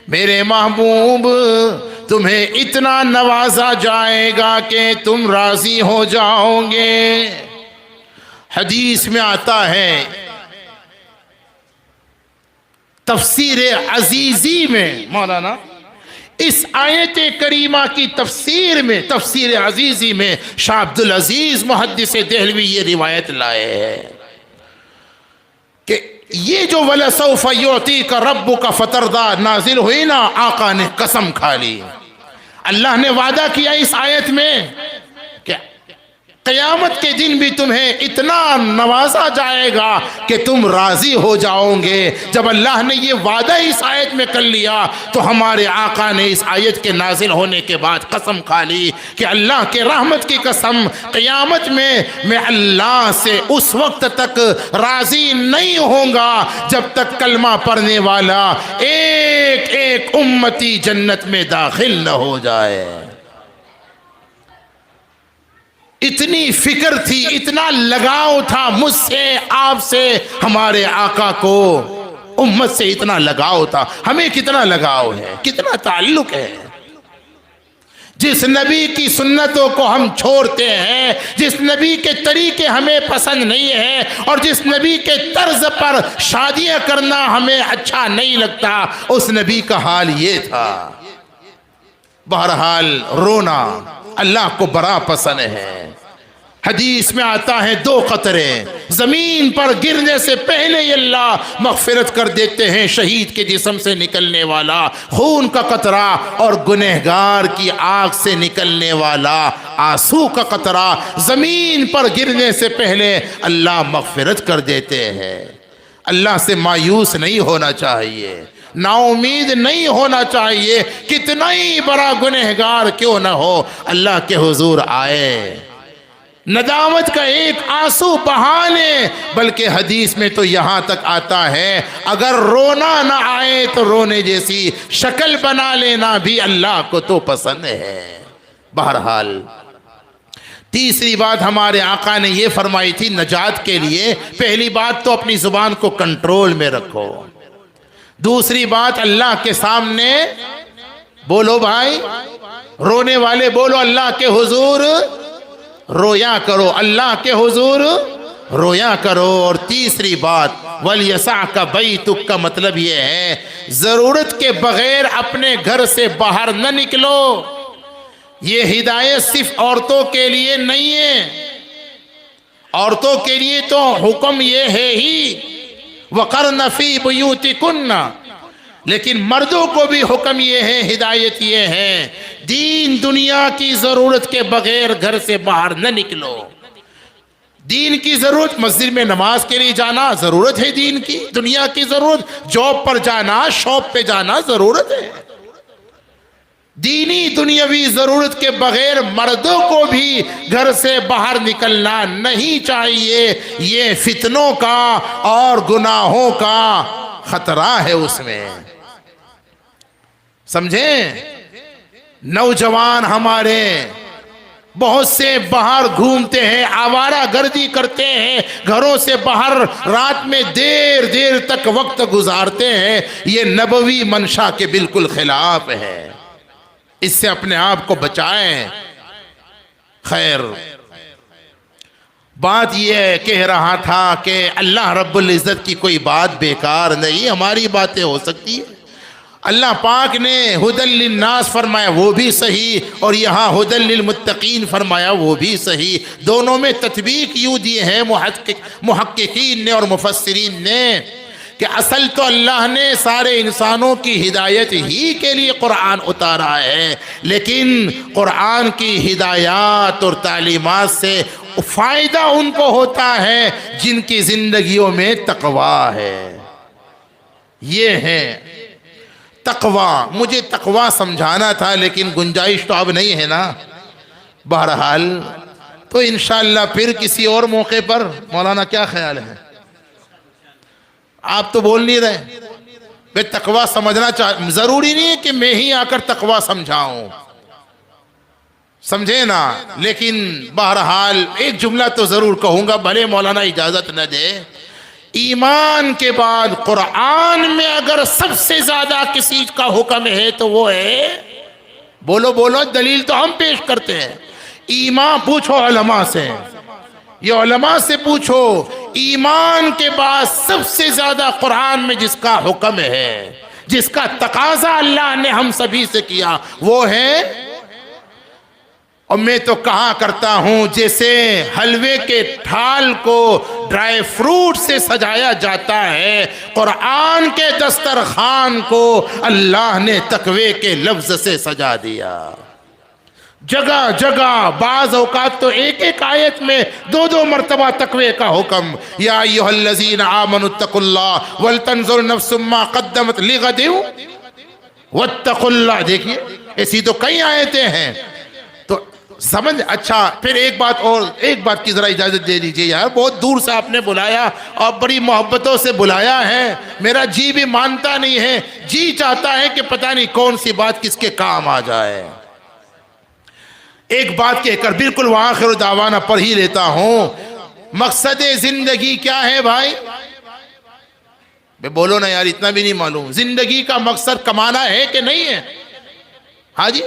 میرے محبوب تمہیں اتنا نوازا جائے گا کہ تم راضی ہو جاؤ گے۔ حدیث میں آتا ہے تفسیر عزیزی میں، مولانا اس آیت کریمہ کی تفسیر میں، تفسیر عزیزی میں شاہ عبدالعزیز محدث دہلوی یہ روایت لائے ہیں کہ یہ جو وَلَسَوْفَ يُعْطِيكَ رَبُّكَ فَتَرْضَىٰ نازل ہوئی نا، آقا نے قسم کھا لی، اللہ نے وعدہ کیا اس آیت میں کہ قیامت کے دن بھی تمہیں اتنا نوازا جائے گا کہ تم راضی ہو جاؤ گے۔ جب اللہ نے یہ وعدہ اس آیت میں کر لیا تو ہمارے آقا نے اس آیت کے نازل ہونے کے بعد قسم کھا لی کہ اللہ کے رحمت کی قسم، قیامت میں اللہ سے اس وقت تک راضی نہیں ہوں گا جب تک کلمہ پڑھنے والا ایک ایک امتی جنت میں داخل نہ ہو جائے۔ اتنی فکر تھی، اتنا لگاؤ تھا مجھ سے، آپ سے، ہمارے آقا کو امت سے اتنا لگاؤ تھا۔ ہمیں کتنا لگاؤ ہے، کتنا تعلق ہے۔ جس نبی کی سنتوں کو ہم چھوڑتے ہیں، جس نبی کے طریقے ہمیں پسند نہیں ہیں، اور جس نبی کے طرز پر شادیاں کرنا ہمیں اچھا نہیں لگتا، اس نبی کا حال یہ تھا۔ بہرحال رونا اللہ کو بڑا پسند ہے۔ حدیث میں آتا ہے 2 قطرے زمین پر گرنے سے پہلے ہی اللہ مغفرت کر دیتے ہیں شہید کے جسم سے نکلنے والا خون کا قطرہ، اور گنہگار کی آنکھ سے نکلنے والا آنسو کا قطرہ زمین پر گرنے سے پہلے اللہ مغفرت کر دیتے ہیں۔ اللہ سے مایوس نہیں ہونا چاہیے، نا امید نہیں ہونا چاہیے، کتنا ہی بڑا گنہگار کیوں نہ ہو، اللہ کے حضور آئے، ندامت کا ایک آنسو بہا لیں۔ بلکہ حدیث میں تو یہاں تک آتا ہے اگر رونا نہ آئے تو رونے جیسی شکل بنا لینا بھی اللہ کو تو پسند ہے۔ بہرحال تیسری بات ہمارے آقا نے یہ فرمائی تھی نجات کے لیے، پہلی بات تو اپنی زبان کو کنٹرول میں رکھو، دوسری بات اللہ کے سامنے بولو، بھائی رونے والے بولو اللہ کے حضور رویا کرو، اللہ کے حضور رویا کرو، اور تیسری بات وَلْيَسَعْكَ بَيْتُكَ کا مطلب یہ ہے ضرورت کے بغیر اپنے گھر سے باہر نہ نکلو۔ یہ ہدایت صرف عورتوں کے لیے نہیں ہے، عورتوں کے لیے تو حکم یہ ہے ہی وَقَرْنَ فِي بُيُوتِكُنَّ، لیکن مردوں کو بھی حکم یہ ہے، ہدایت یہ ہے دین دنیا کی ضرورت کے بغیر گھر سے باہر نہ نکلو۔ دین کی ضرورت، مسجد میں نماز کے لیے جانا ضرورت ہے دین کی، دنیا کی ضرورت جاب پر جانا، شاپ پہ جانا ضرورت ہے، دینی دنیاوی ضرورت کے بغیر مردوں کو بھی گھر سے باہر نکلنا نہیں چاہیے۔ یہ فتنوں کا اور گناہوں کا خطرہ ہے اس میں، سمجھیں؟ نوجوان ہمارے بہت سے باہر گھومتے ہیں، آوارہ گردی کرتے ہیں، گھروں سے باہر رات میں دیر دیر تک وقت گزارتے ہیں، یہ نبوی منشا کے بالکل خلاف ہے، اس سے اپنے آپ کو بچائیں۔ خیر، بات یہ کہہ رہا تھا کہ اللہ رب العزت کی کوئی بات بیکار نہیں، ہماری باتیں ہو سکتی ہیں۔ اللہ پاک نے ہدی للناس فرمایا وہ بھی صحیح، اور یہاں ہدی للمتقین فرمایا وہ بھی صحیح، دونوں میں تطبیق یوں دیے ہیں محققین نے اور مفسرین نے کہ اصل تو اللہ نے سارے انسانوں کی ہدایت ہی کے لیے قرآن اتارا ہے، لیکن قرآن کی ہدایات اور تعلیمات سے فائدہ ان کو ہوتا ہے جن کی زندگیوں میں تقویٰ ہے۔ یہ ہے تقویٰ، مجھے تقویٰ سمجھانا تھا لیکن گنجائش تو اب نہیں ہے نا۔ بہرحال تو انشاءاللہ پھر کسی اور موقع پر، مولانا کیا خیال ہے؟ آپ تو بول نہیں رہے، میں تقویٰ سمجھنا ضروری نہیں ہے کہ میں ہی آ کر تقویٰ سمجھاؤں، سمجھے نا، لیکن بہرحال ایک جملہ تو ضرور کہوں گا بھلے مولانا اجازت نہ دے۔ ایمان کے بعد قرآن میں اگر سب سے زیادہ کسی کا حکم ہے تو وہ ہے، بولو بولو، دلیل تو ہم پیش کرتے ہیں، ایمان پوچھو علماء سے، یہ علماء سے پوچھو، ایمان کے بعد سب سے زیادہ قرآن میں جس کا حکم ہے، جس کا تقاضا اللہ نے ہم سبھی سے کیا، وہ ہے، اور میں تو کہا کرتا ہوں جیسے حلوے کے ٹھال کو ڈرائی فروٹ سے سجایا جاتا ہے، قرآن کے دسترخوان کو اللہ نے تقوی کے لفظ سے سجا دیا۔ جگہ جگہ بعض اوقات تو ایک ایک آیت میں 2 مرتبہ تقوی کا حکم، یا ایھا الذین آمنوا اتقوا اللہ ولتنظر نفس ما قدمت لغد واتقوا اللہ۔ دیکھیے ایسی تو کئی آیتیں ہیں، تو سمجھ۔ اچھا پھر ایک بات کی ذرا اجازت دے دیجئے یار، بہت دور سے آپ نے بلایا اور بڑی محبتوں سے بلایا ہے، میرا جی بھی مانتا نہیں ہے، جی چاہتا ہے کہ پتہ نہیں کون سی بات کس کے کام آ جائے۔ ایک بات کہہ کر بالکل وآخر دعوانا پڑھ ہی لیتا ہوں، مقصد زندگی کیا ہے بھائی؟ بولو نا یار، اتنا بھی نہیں معلوم، زندگی کا مقصد کمانا ہے کہ نہیں ہے؟ ہاں جی،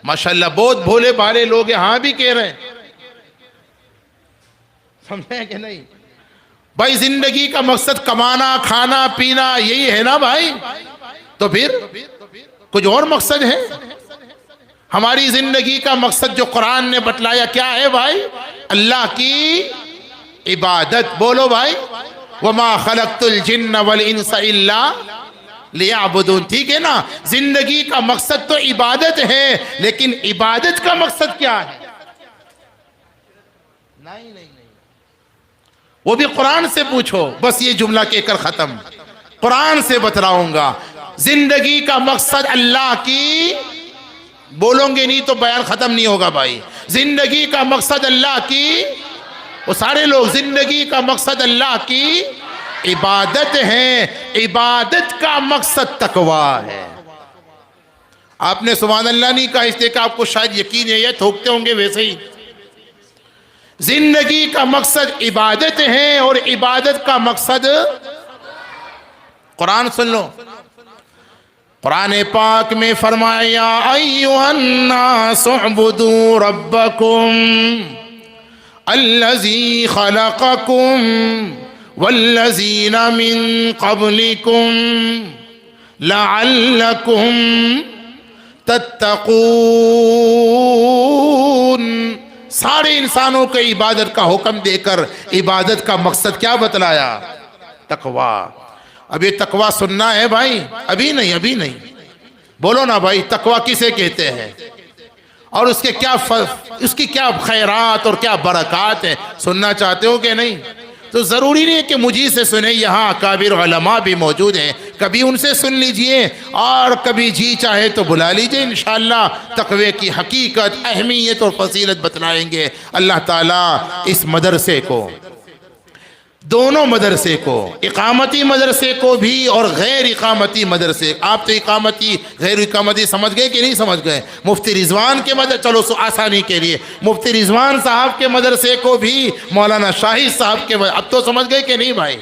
ماشاءاللہ بہت بھولے بھالے لوگ ہیں، ہاں بھی کہہ رہے ہیں، سمجھیں کہ نہیں؟ بھائی زندگی کا مقصد کمانا کھانا پینا یہی ہے نا بھائی، تو پھر کچھ اور مقصد ہے؟ ہماری زندگی کا مقصد جو قرآن نے بتلایا کیا ہے بھائی؟ اللہ کی عبادت. بولو بھائی، وَمَا خَلَقْتُ الْجِنَّ وَالْإِنسَ إِلَّا لِيَعْبُدُونَ. ٹھیک ہے نا؟ زندگی کا مقصد تو عبادت ہے، لیکن عبادت کا مقصد کیا ہے؟ نہیں، وہ بھی قرآن سے پوچھو. بس یہ جملہ کہہ کر ختم، قرآن سے بتلاؤں گا. زندگی کا مقصد اللہ کی، بولوں گے نہیں تو بیان ختم نہیں ہوگا بھائی. زندگی کا مقصد اللہ کی، وہ سارے لوگ، زندگی کا مقصد اللہ کی عبادت ہے. عبادت کا مقصد تقویٰ ہے. آپ نے سبحان اللہ نہیں کہا، اس لیے کہ آپ کو شاید یقین ہے، یہ تھوکتے ہوں گے ویسے ہی. زندگی کا مقصد عبادت ہے، اور عبادت کا مقصد، قرآن سن لو، قرآن پاک میں فرمایا ایھا الناس اعبدوا ربکم الذی خلقکم والذین من قبلکم لعلکم تتقون. سارے انسانوں کو عبادت کا حکم دے کر عبادت کا مقصد کیا بتلایا؟ تقویٰ. اب یہ تقویٰ سننا ہے بھائی؟ ابھی نہیں. بولو نا بھائی، تقویٰ کسے کہتے ہیں اور اس کی کیا خیرات اور کیا برکات ہیں؟ سننا چاہتے ہو کہ نہیں؟ تو ضروری نہیں ہے کہ مجھے سے سنیں، یہاں اکابر علماء بھی موجود ہیں، کبھی ان سے سن لیجئے اور کبھی جی چاہے تو بلا لیجئے. انشاءاللہ تقوی کی حقیقت، اہمیت اور فضیلت بتلائیں گے. اللہ تعالیٰ اس مدرسے کو، دونوں مدرسے کو، اقامتی مدرسے کو بھی اور غیر اقامتی مدرسے، آپ تو اقامتی غیر اقامتی سمجھ گئے کہ نہیں سمجھ گئے؟ مفتی رضوان کے مدرسے، چلو آسانی کے لیے مفتی رضوان صاحب کے مدرسے کو بھی، مولانا شاہد صاحب کے مدرسے، اب تو سمجھ گئے کہ نہیں بھائی؟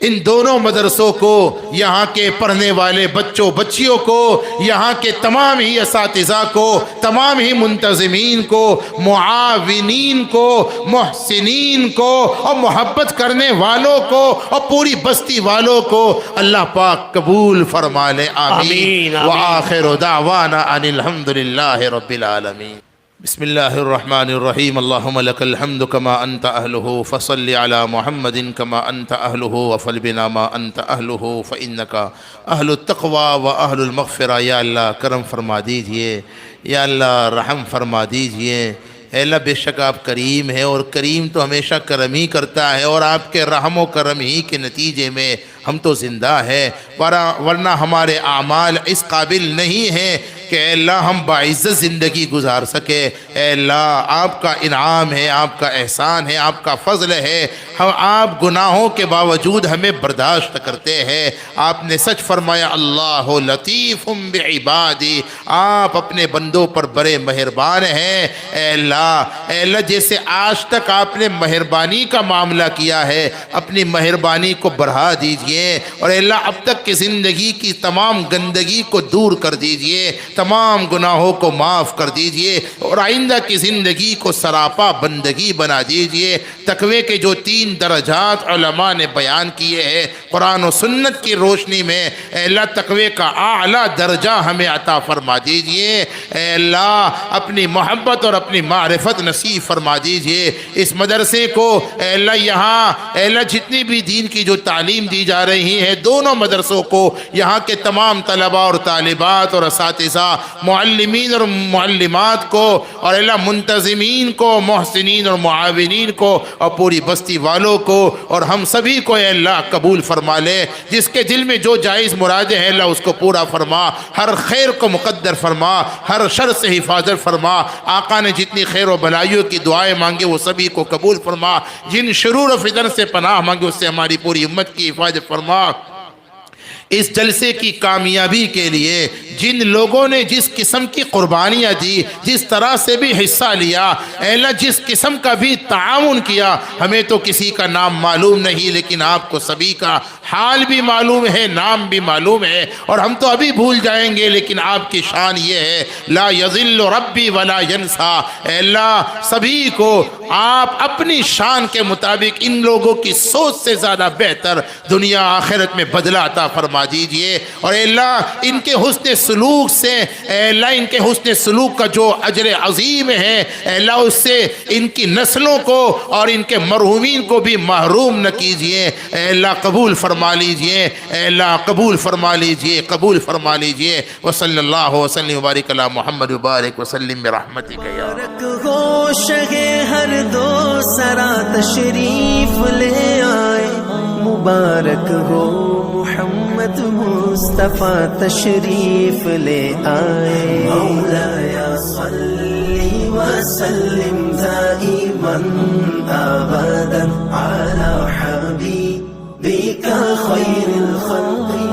ان دونوں مدرسوں کو، یہاں کے پڑھنے والے بچوں بچیوں کو، یہاں کے تمام ہی اساتذہ کو، تمام ہی منتظمین کو، معاونین کو، محسنین کو، اور محبت کرنے والوں کو، اور پوری بستی والوں کو اللہ پاک قبول فرما لے. آمین. وآخر دعوانا ان الحمدللہ رب العالمین. بسم اللہ الرحمن الرحیم. اللہم لک الحمد کما انت اہلہ فصل علی محمد کما انت اہلہ وفل بنا ما انت اہلہ فانک اہل التقوی و اہل المغفرہ. یا اللہ کرم فرما دیجئے، یا اللہ رحم فرما دیجئے. اے اللہ بے شک آپ کریم ہیں، اور کریم تو ہمیشہ کرم ہی کرتا ہے، اور آپ کے رحم و کرم ہی کے نتیجے میں ہم تو زندہ ہیں، ورنہ ہمارے اعمال اس قابل نہیں ہیں کہ اے اللہ ہم باعزت زندگی گزار سکے. اے اللہ آپ کا انعام ہے، آپ کا احسان ہے، آپ کا فضل ہے. آپ گناہوں کے باوجود ہمیں برداشت کرتے ہیں. آپ نے سچ فرمایا اللہ لطیف بعبادی، آپ اپنے بندوں پر بڑے مہربان ہیں. اے اللہ جیسے آج تک آپ نے مہربانی کا معاملہ کیا ہے، اپنی مہربانی کو بڑھا دیجئے، اور اے اللہ اب تک کی زندگی کی تمام گندگی کو دور کر دیجئے، تمام گناہوں کو معاف کر دیجئے، اور آئندہ کی زندگی کو سراپا بندگی بنا دیجئے. تقوی کے جو 3 درجات علماء نے بیان کیے ہیں قرآن و سنت کی روشنی میں، اے اللہ تقوی کا اعلیٰ درجہ ہمیں عطا فرما دیجئے. اے اللہ اپنی محبت اور اپنی معرفت نصیب فرما دیجئے. اس مدرسے کو اے اللہ یہاں اے اللہ جتنی بھی دین کی جو تعلیم دی جا رہی ہے، دونوں مدرسوں کو، یہاں کے تمام طلباء اور طالبات اور اساتذہ، معلمین اور معلمات کو، اور اللہ منتظمین کو، محسنین اور معاونین کو، اور پوری بستی والوں کو، اور ہم سبھی کو اے اللہ قبول فرما لے. جس کے دل میں جو جائز مرادیں ہیں اللہ اس کو پورا فرما، ہر خیر کو مقدر فرما، ہر شر سے حفاظت فرما. آقا نے جتنی خیر و بلائیوں کی دعائیں مانگے وہ سبھی کو قبول فرما. جن شرور و فتن سے پناہ مانگے اس سے ہماری پوری امت کی حفاظت فرما. اس جلسے کی کامیابی کے لیے جن لوگوں نے جس قسم کی قربانیاں دی، جس طرح سے بھی حصہ لیا، اے اللہ جس قسم کا بھی تعاون کیا، ہمیں تو کسی کا نام معلوم نہیں، لیکن آپ کو سبھی کا حال بھی معلوم ہے، نام بھی معلوم ہے، اور ہم تو ابھی بھول جائیں گے، لیکن آپ کی شان یہ ہے لا یضل ربی ولا ینسا۔ اے اللہ سبھی کو آپ اپنی شان کے مطابق ان لوگوں کی سوچ سے زیادہ بہتر دنیا آخرت میں بدلہ عطا فرما دیجئے، اور اے اللہ ان کے حسن سلوک سے، اے اللہ ان کے حسن سلوک کا جو اجر عظیم ہے، اے اللہ اس سے ان کی نسلوں کو اور ان کے مرحومین کو بھی محروم نہ کیجئے۔ اے اللہ قبول فرما لیجئے، اے اللہ قبول فرما لیجئے، قبول فرما لیجئے۔ وصلی اللہ وسلم وبارک علی محمد وبارک وسلم برحمتک یا رب۔ مبارک ہو شہ ہر دو سرا تشریف لے آئے، مبارک ہو محمد مصطفیٰ تشریف لے آئے، مولایا صلی وسلم دائما ابدا علی حبیبک خیر الخلق